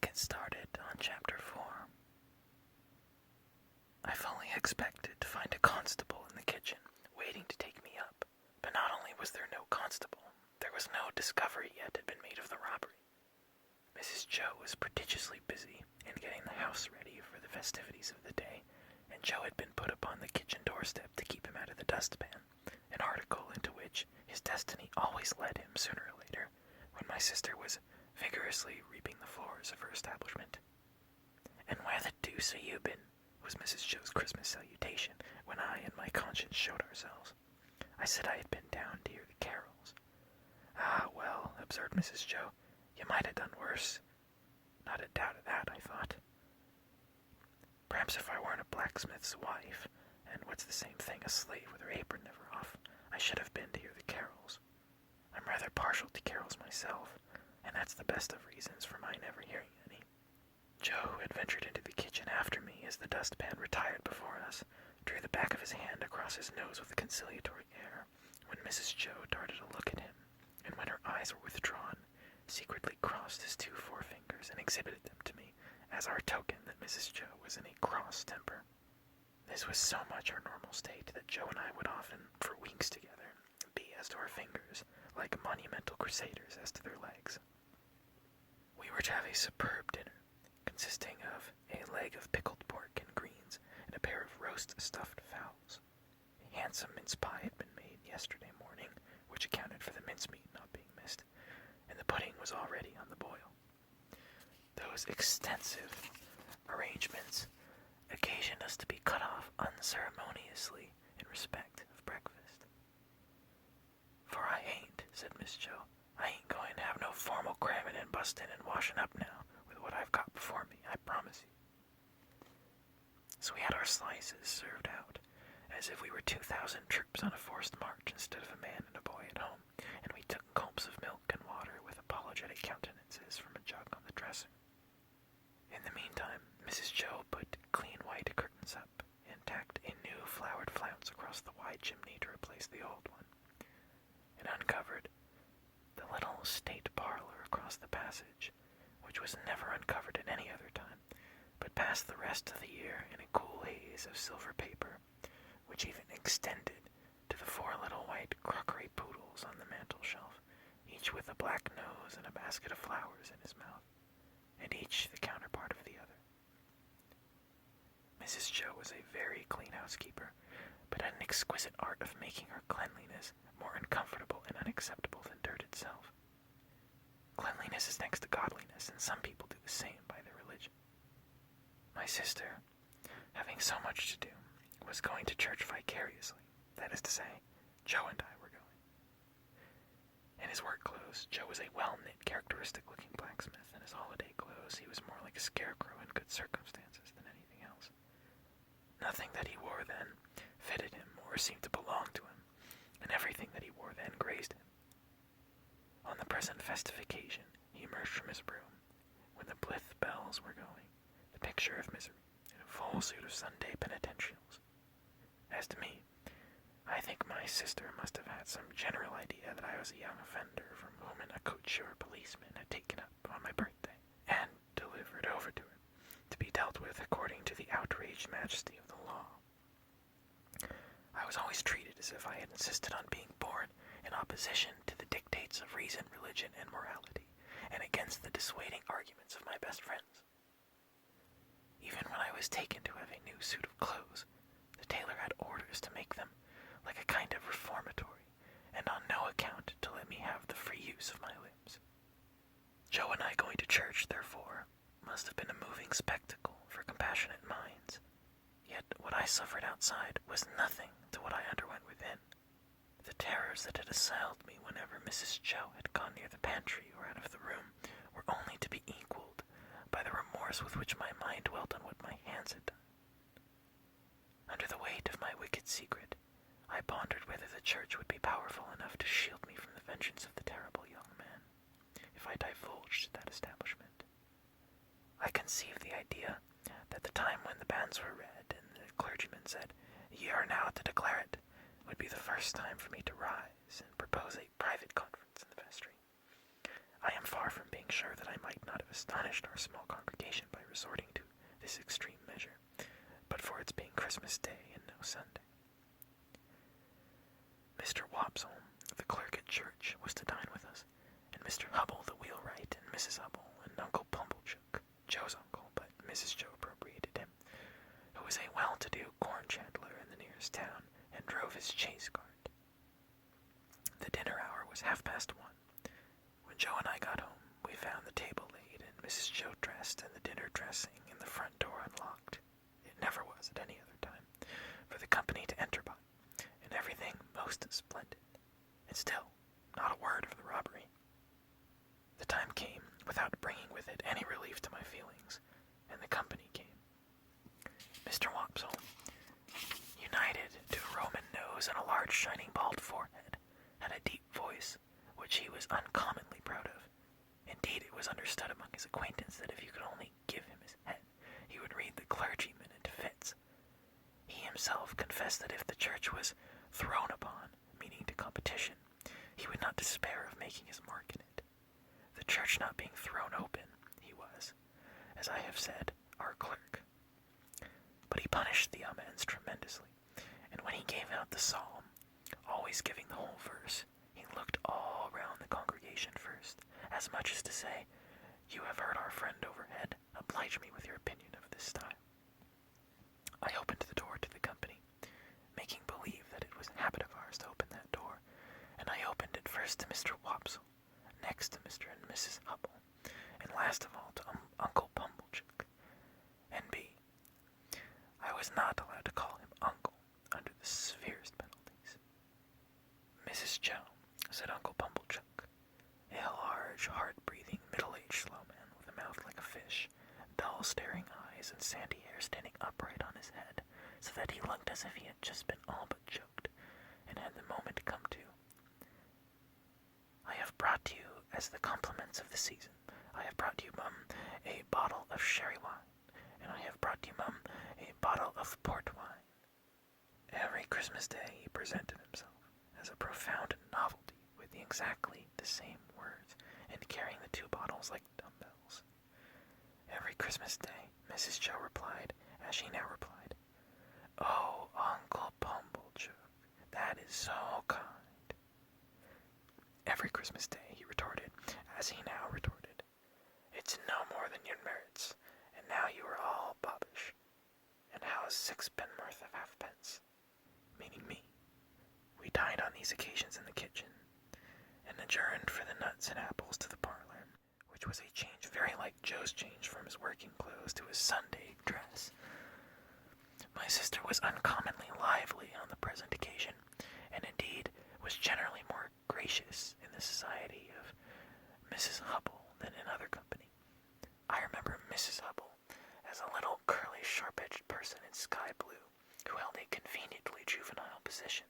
get started on Chapter 4. I fully expected to find a constable in the kitchen, waiting to take me up. But not only was there no constable, there was no discovery yet had been made of the robbery. Mrs. Joe was prodigiously busy in getting the house ready for the festivities of the day, and Joe had been put upon the kitchen doorstep to keep him out of the dustpan, an article into which his destiny always led him sooner or later, when my sister was vigorously reaping the floors of her establishment. "And where the deuce have you been?" was Mrs. Joe's Christmas salutation, when I and my conscience showed ourselves. I said I had been down to hear the carols. "Ah, well," observed Mrs. Joe, "you might have done worse." Not a doubt of that, I thought. Perhaps if I weren't a blacksmith's wife, and what's the same thing, a slave with her apron never off, I should have been to hear the carols. I'm rather partial to carols myself, and that's the best of reasons for my never hearing any. Joe had ventured into the kitchen after me as the dustpan retired before us, drew the back of his hand across his nose with a conciliatory air, when Mrs. Joe darted a look at him, and when her eyes were withdrawn, secretly crossed his 2 forefingers and exhibited them to me as our token that Mrs. Joe was in a cross temper. This was so much our normal state that Joe and I would often, for weeks together, be as to our fingers, like monumental crusaders as to their legs. We were to have a superb dinner, consisting of a leg of pickled pork and greens and a pair of roast stuffed fowls. A handsome mince pie had been made yesterday morning, which accounted for the mincemeat not being missed, and the pudding was already on the boil. Those extensive arrangements occasioned us to be cut off unceremoniously in respect of breakfast. "For I ain't," said Miss Joe, "I ain't going to have no formal cramming and busting and washing up now, with what I've got before me, I promise you." So we had our slices served out, as if we were 2,000 troops on a forced march instead of a man and a boy at home, and we took gulps of milk and water with apologetic countenances from a jug on the dresser. In the meantime, Mrs. Joe put clean white curtains up, and tacked a new flowered flounce across the wide chimney to replace the old one, and uncovered the little state parlor across the passage, which was never uncovered at any other time, but passed the rest of the year in a cool haze of silver paper, which even extended to the 4 little white crockery poodles on the mantel-shelf, each with a black nose and a basket of flowers in his mouth, and each the counterpart of the other. Mrs. Joe was a very clean housekeeper, but had an exquisite art of making her cleanliness more uncomfortable and unacceptable than dirt itself. Cleanliness is next to godliness, and some people do the same by their religion. My sister, having so much to do, was going to church vicariously. That is to say, Joe and I were going. In his work clothes, Joe was a well-knit, characteristic-looking blacksmith. In his holiday clothes, he was more like a scarecrow in good circumstances than anything else. Nothing that he wore then fitted him or seemed to belong to him, and everything that he wore then grazed him. On the present festive occasion, he emerged from his room, when the blithe bells were going, the picture of misery, in a full suit of Sunday penitentials. As to me, I think my sister must have had some general idea that I was a young offender from whom a coachman or policeman had taken up on my birthday, and delivered over to her, to be dealt with according to the outraged majesty of the law. I was always treated as if I had insisted on being born in opposition to the dictates of reason, religion, and morality, and against the dissuading arguments of my best friends. Even when I was taken to have a new suit of clothes, the tailor had orders to make them like a kind of reformatory, and on no account to let me have the free use of my limbs. Joe and I going to church, therefore, must have been a moving spectacle for compassionate minds. Yet what I suffered outside was nothing to what I underwent within. The terrors that had assailed me whenever Mrs. Joe had gone near the pantry or out of the room were only to be equaled by the remorse with which my mind dwelt on what my hands had done. Under the weight of my wicked secret, I pondered whether the church would be powerful enough to shield me from the vengeance of the terrible young man, if I divulged that establishment. I conceived the idea that the time when the banns were read and the clergyman said, "Ye are now to declare it," would be the first time for me to rise and propose a private conference in the vestry. I am far from being sure that I might not have astonished our small congregation by resorting to this extreme measure, but for its being Christmas Day and no Sunday. Mr. Wopsle, the clerk at church, was to dine with us, and Mr. Hubble, the wheelwright, and Mrs. Hubble, and Uncle Pumblechook, Joe's uncle, but Mrs. Joe appropriated him, who was a well-to-do corn chandler in the nearest town, and drove his chaise cart. The dinner hour was 1:30. When Joe and I got home, we found the table laid, and Mrs. Joe dressed, and the dinner dressing, and the front door unlocked. It never was at any other time, for the company to enter by, and everything most splendid, and still not a word of the robbery. The time came without bringing with it any relief to my feelings, and the company came. Mr. Wopsle, united to a Roman nose and a large shining bald forehead, had a deep voice, which he was uncommonly proud of. Indeed, it was understood among his acquaintance that if you could only give him his head, he would read the clergyman into fits. He himself confessed that if the church was thrown upon, meaning to competition, he would not despair of making his mark in it. The church not being thrown open, he was, as I have said, our clerk. But he punished the amends tremendously, and when he gave out the psalm, always giving the whole verse, he looked all round the congregation first, as much as to say, "You have heard our friend overhead, oblige me with your opinion of this time." I opened the door to the company, making believe that it was a habit of ours to open that door, and I opened it first to Mr. Wopsle, next to Mr. and Mrs. Hubble, and last of all to Uncle Pumblechook. N.B. I was not allowed to call him uncle under the severest penalties. "Mrs. Joe," said Uncle Pumblechook, a large, hard-breathing, middle-aged slow man with a mouth like a fish, dull staring eyes, and sandy hair standing upright on his head, so that he looked as if he had just been all but choked, and had the moment come to. "I have brought to you, as the compliments of the season, I have brought you, Mum, a bottle of sherry wine, and I have brought you, Mum, a bottle of port wine." Every Christmas Day he presented himself as a profound novelty with exactly the same words, and carrying the two bottles like dumbbells. Every Christmas Day Mrs. Joe replied, as she now replied, "Oh, Uncle Pumblechook, that is so kind." Every Christmas Day he retorted, as he now retorted, "It's no more than your merits, and now you are all bobbish. And how's 6 pen'orth of halfpence?" Meaning me. We dined on these occasions in the kitchen, and adjourned for the nuts and apples to the parlor, which was a change very like Joe's change from his working clothes to his Sunday dress. My sister was uncommonly lively on the present occasion, and indeed was generally more gracious in the society of Mrs. Hubble than in other company. I remember Mrs. Hubble as a little curly, sharp-edged person in sky blue, who held a conveniently juvenile position,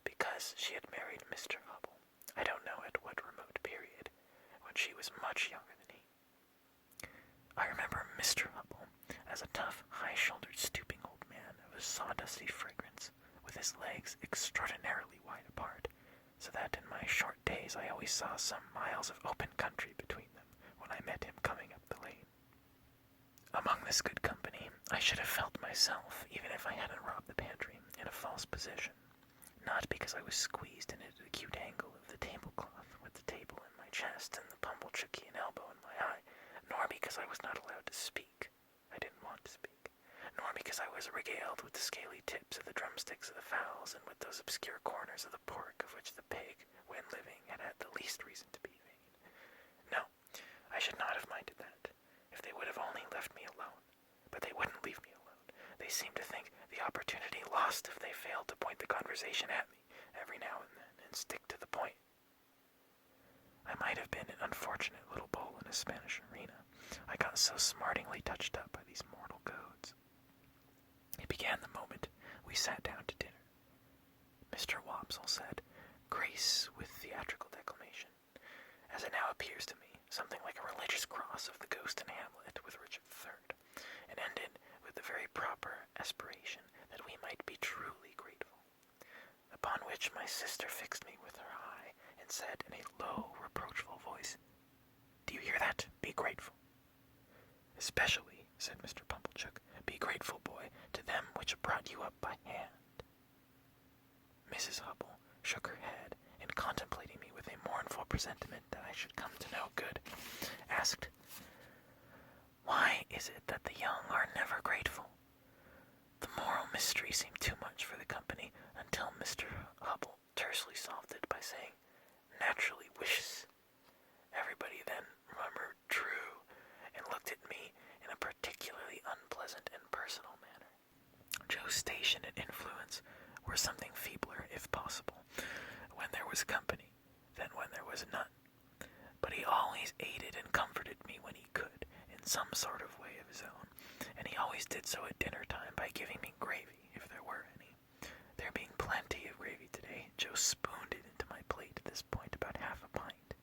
because she had married Mr. Hubble, I don't know at what remote period, when she was much younger than he. I remember Mr. Hubble as a tough, high-shouldered, stooping old man of a sawdusty fragrance, with his legs extraordinarily wide apart, so that in my short days I always saw some miles of open country between them when I met him coming up the lane. Among this good company, I should have felt myself, even if I hadn't robbed the pantry, in a false position, not because I was squeezed in at an acute angle of the tablecloth, with the table in my chest and the Pumblechookian elbow in my eye, nor because I was not allowed to speak, I didn't want to speak, nor because I was regaled with the scaly tips of the drumsticks of the fowls, and with those obscure corners of the pork of which the pig, when living, had had the least reason to be vain. No, I should not have minded that, if they would have only left me alone. But they wouldn't leave me alone. They seemed to think the opportunity lost if they failed to point the conversation at me every now and then, and stick to the point. I might have been an unfortunate little bull in a Spanish arena. I got so smartingly touched up by these mortal goads. It began the moment we sat down to dinner. Mr. Wopsle said, "Grace with theatrical declamation," as it now appears to me, something like a religious cross of the Ghost in Hamlet with Richard III, and ended with the very proper aspiration that we might be truly grateful. Upon which my sister fixed me with her eye, and said in a low, reproachful voice, said Mr. Pumblechook. "Be grateful, boy, to them which brought you up by hand." Mrs. Hubble shook her head, and contemplating me with a mournful presentiment that I should come to no good, asked, "Why is it that the young are never grateful?" The moral mystery seemed too much for the company, until Mr. Hubble tersely solved it by saying, "Naturally wishes." Everybody then murmured "true," and looked at me in a particularly unpleasant and personal manner. Joe's station and influence were something feebler, if possible, when there was company than when there was none. But he always aided and comforted me when he could, in some sort of way of his own, and he always did so at dinner time by giving me gravy, if there were any. There being plenty of gravy today, Joe spooned it into my plate at this point about half a pint.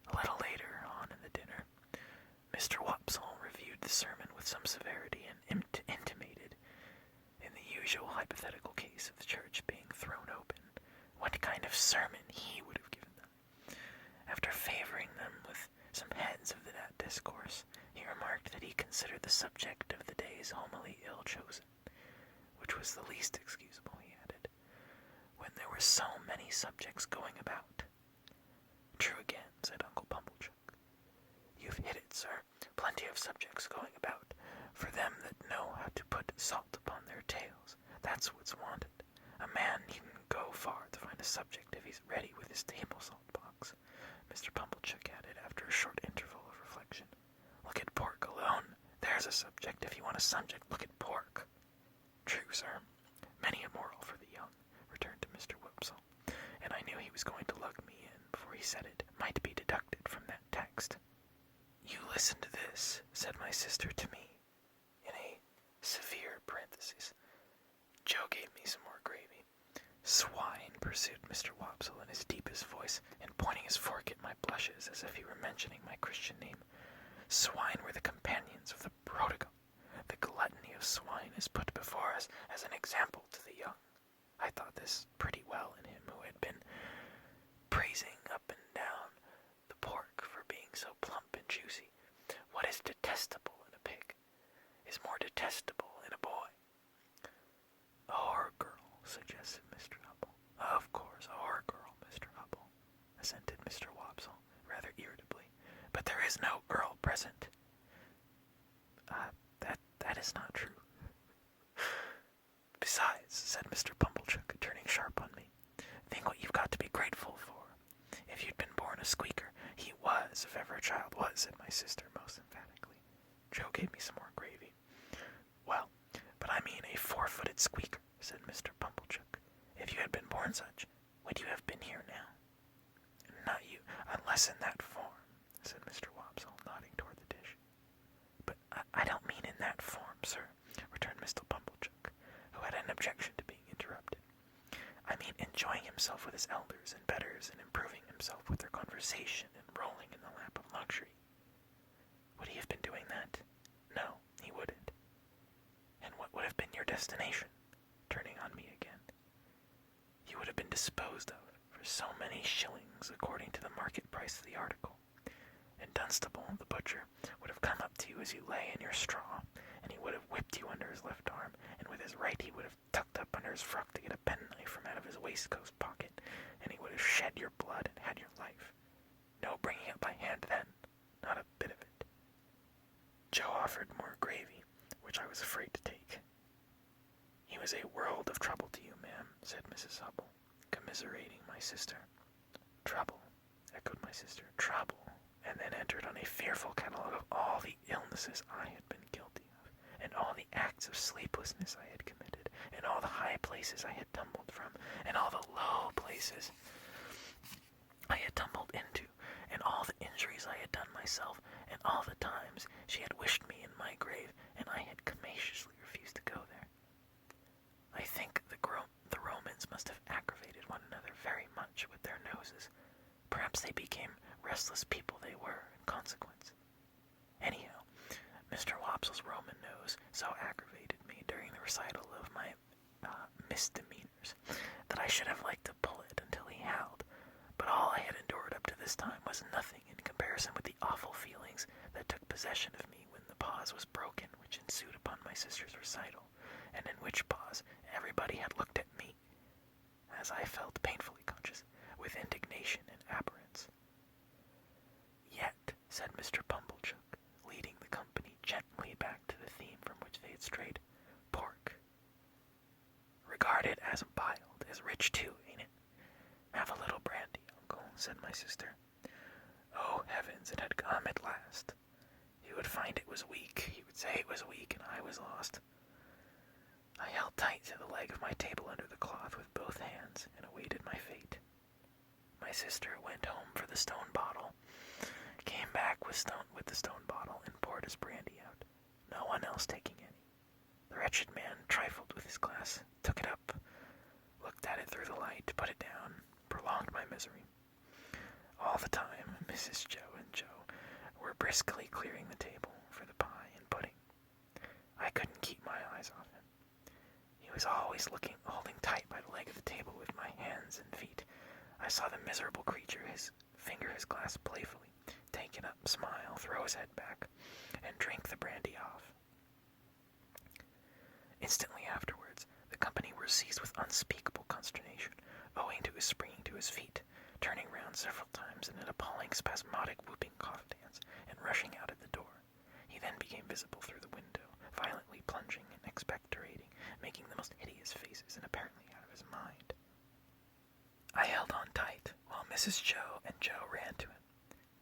A little later on in the dinner, Mr. Wopsle reviewed the sermon with some severity, and intimated, in the usual hypothetical case of the church being thrown open, what kind of sermon he would have given them. After favoring them with some heads of that discourse, he remarked that he considered the subject of the day's homily ill chosen, which was the least excusable, he added, when there were so many subjects going about. "True again," said Uncle Pumblechook. "You've hit it, sir. Plenty of subjects going about, for them that know how to put salt upon their tails. That's what's wanted. A man needn't go far to find a subject if he's ready with his table salt box," Mr. Pumblechook added after a short interval of reflection. "Look at pork alone. There's a subject. If you want a subject, look at pork." "True, sir. Many a moral for the young," returned Mr. Wopsle, and I knew he was going to lug me in before he said it, might be deducted from that text. "You listen to this," said my sister to me, in a severe parenthesis. Joe gave me some more gravy. "Swine," pursued Mr. Wopsle in his deepest voice, and pointing his fork at my blushes as if he were mentioning my Christian name. "Swine were the companions of the prodigal. The gluttony of swine is put before us as an example to the young." I thought this pretty well in him who had been praising up and down the pork for being so plump and juicy. What is detestable in a pig is more detestable in a boy. "A whore girl," suggested Mr. Hubble. "Of course, a whore girl, Mr. Hubble," assented Mr. Wopsle, rather irritably. "But there is no girl present." That is not true." "Besides," said Mr. Pumblechook, turning sharp on me, "think what you've got to be grateful for. If you'd been born a squeaker, he was, if ever a child was," said my sister most emphatically. Joe gave me some more gravy. "Well, but I mean a 4-footed squeaker," said Mr. Pumblechook. "If you had been born such, would you have been here now?" "Not you, unless in that form," said Mr. Wopsle, nodding toward the dish. "But I don't mean in that form, sir," returned Mr. Pumblechook, who had an objection to being interrupted. "I mean enjoying himself with his elders and betters, and improving himself with their conversation, and rolling in the lap of luxury. Would he have been doing that? No, he wouldn't. And what would have been your destination?" turning on me again. "You would have been disposed of for so many shillings according to the market price of the article. And Dunstable, the butcher, would have come up to you as you lay in your straw, and he would have whipped you under his left arm, and with his right he would have tucked up under his frock to get a penknife from out of his waistcoat pocket, and he would have shed your blood and had your life. No bringing up by hand then, not a bit of it." Joe offered more gravy, which I was afraid to take. "He was a world of trouble to you, ma'am," said Mrs. Hubble, commiserating my sister. "Trouble," echoed my sister, "trouble," and then entered on a fearful catalogue of all the illnesses I had been guilty of, and all the acts of sleeplessness I had committed, and all the high places I had tumbled from, and all the low places I had tumbled into, and all the injuries I had done myself, and all the times she had wished me in my grave, and I had commagiously refused to go there. I think the Romans must have aggravated one another very much with their noses. Perhaps they became restless people they were, in consequence. Anyhow, Mr. Wopsle's Roman nose so aggravated me during the recital of my misdemeanors that I should have liked to pull it until he howled, but all I had endured up to this time was nothing in comparison with the awful feelings that took possession of me when the pause was broken which ensued upon my sister's recital, and in which pause everybody had looked at me, as I felt painfully conscious, with indignation and abhorrence. "Yet," said Mr. Pumblechook, leading the company gently back to the theme from which they had strayed, "pork. Regarded as biled is rich too, ain't it? Have a little brandy, Uncle," said my sister. Oh, heavens, it had come at last. He would find it was weak. He would say it was weak, and I was lost. I held tight to the leg of my table under the cloth with both hands, and awaited my fate. My sister went home for the stone bottle, came back with the stone bottle, and poured his brandy out, no one else taking any. The wretched man trifled with his glass, took it up, looked at it through the light, put it down, prolonged my misery. All the time, Mrs. Joe and Joe were briskly clearing the table for the pie and pudding. I couldn't keep my eyes off him. He was always holding tight by the leg of the table with my hands and feet. I saw the miserable creature finger his glass playfully, take it up, smile, throw his head back, and drink the brandy off. Instantly afterwards, the company were seized with unspeakable consternation, owing to his springing to his feet, turning round several times in an appalling spasmodic whooping cough dance, and rushing out at the door. He then became visible through the window, violently plunging and expectorating, making the most hideous faces, and apparently out of his mind. I held on tight, while Mrs. Joe and Joe ran to him.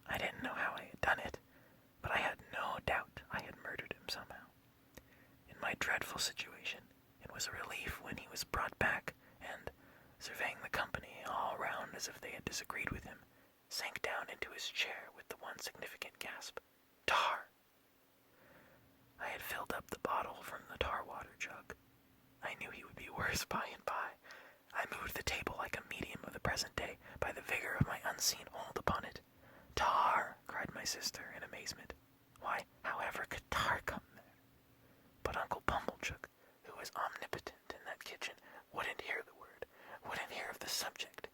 I didn't know how I had done it, but I had no doubt I had murdered him somehow. In my dreadful situation, it was a relief when he was brought back, and, surveying the company all round as if they had disagreed with him, sank down into his chair with the one significant gasp, "Tar!" I had filled up the bottle from the tar water jug. I knew he would be worse by and by. I moved the table like a medium of the present day by the vigor of my unseen hold upon it. "Tar!" cried my sister in amazement. Why, however could tar come there? But Uncle Pumblechook, who was omnipotent in that kitchen, wouldn't hear the word, wouldn't hear of the subject.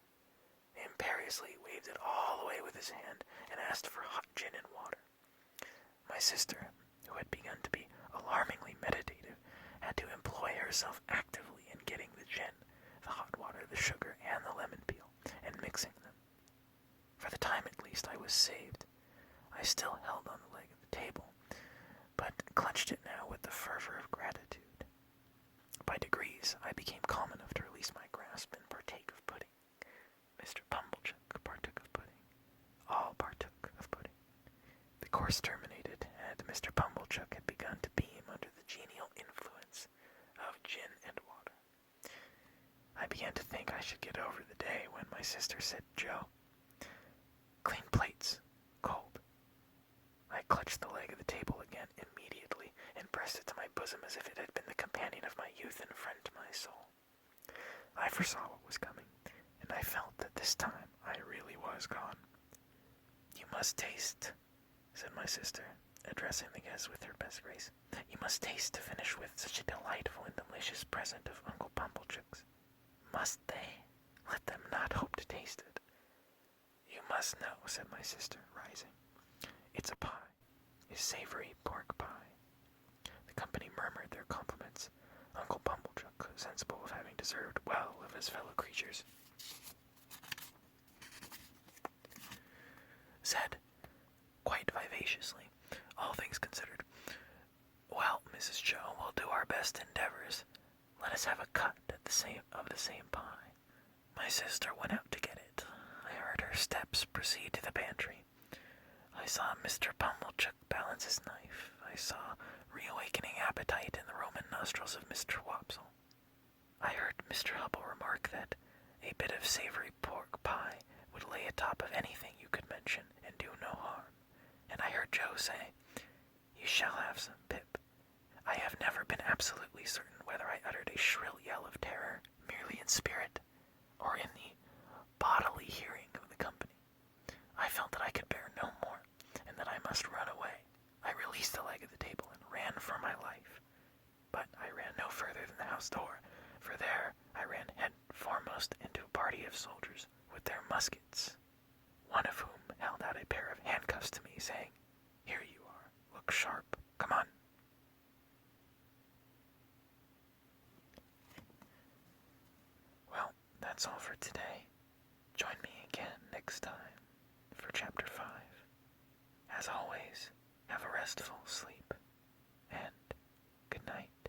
He imperiously waved it all away with his hand, and asked for hot gin and water. My sister, who had begun to be alarmingly meditative, had to employ herself actively in getting the gin, the hot water, the sugar, and the lemon peel, and mixing them. For the time at least I was saved. I still held on the leg of the table, but clutched it now with the fervor of gratitude. By degrees I became calm enough to release my grasp and partake of pudding. Mr. Pumblechook partook of pudding. All partook of pudding. The course terminated, and Mr. Pumblechook had begun to beam under the genial influence of gin and water. I began to think I should get over the day when my sister said, "Joe, clean plates, cold." I clutched the leg of the table again immediately, and pressed it to my bosom as if it had been the companion of my youth and friend to my soul. I foresaw what was coming, and I felt that this time I really was gone. "You must taste," said my sister, addressing the guests with her best grace. "You must taste to finish with such a delightful and delicious present of Uncle Pumblechook's." "Must they? Let them not hope to taste it." "You must know," said my sister, rising. "It's a pie, a savory pork pie." The company murmured their compliments. Uncle Pumblechook, sensible of having deserved well of his fellow creatures, said, quite vivaciously, all things considered, "Well, Mrs. Joe, we'll do our best endeavors. Let us have a cut at the same pie." My sister went out to get it. I heard her steps proceed to the pantry. I saw Mr. Pumblechook balance his knife. I saw reawakening appetite in the Roman nostrils of Mr. Wopsle. I heard Mr. Hubble remark that a bit of savory pork pie would lay atop of anything you could mention and do no harm. And I heard Joe say, "You shall have some, Pip." I have never been absolutely certain whether I uttered a shrill yell of terror, merely in spirit, or in the bodily hearing of the company. I felt that I could bear no more, and that I must run away. I released the leg of the table and ran for my life. But I ran no further than the house door, for there I ran head foremost into a party of soldiers with their muskets, one of whom held out a pair of handcuffs to me, saying, "Here you are, look sharp, Come on. Well, that's all for today. Join me again next time for Chapter 5. As always, have a restful sleep, and good night.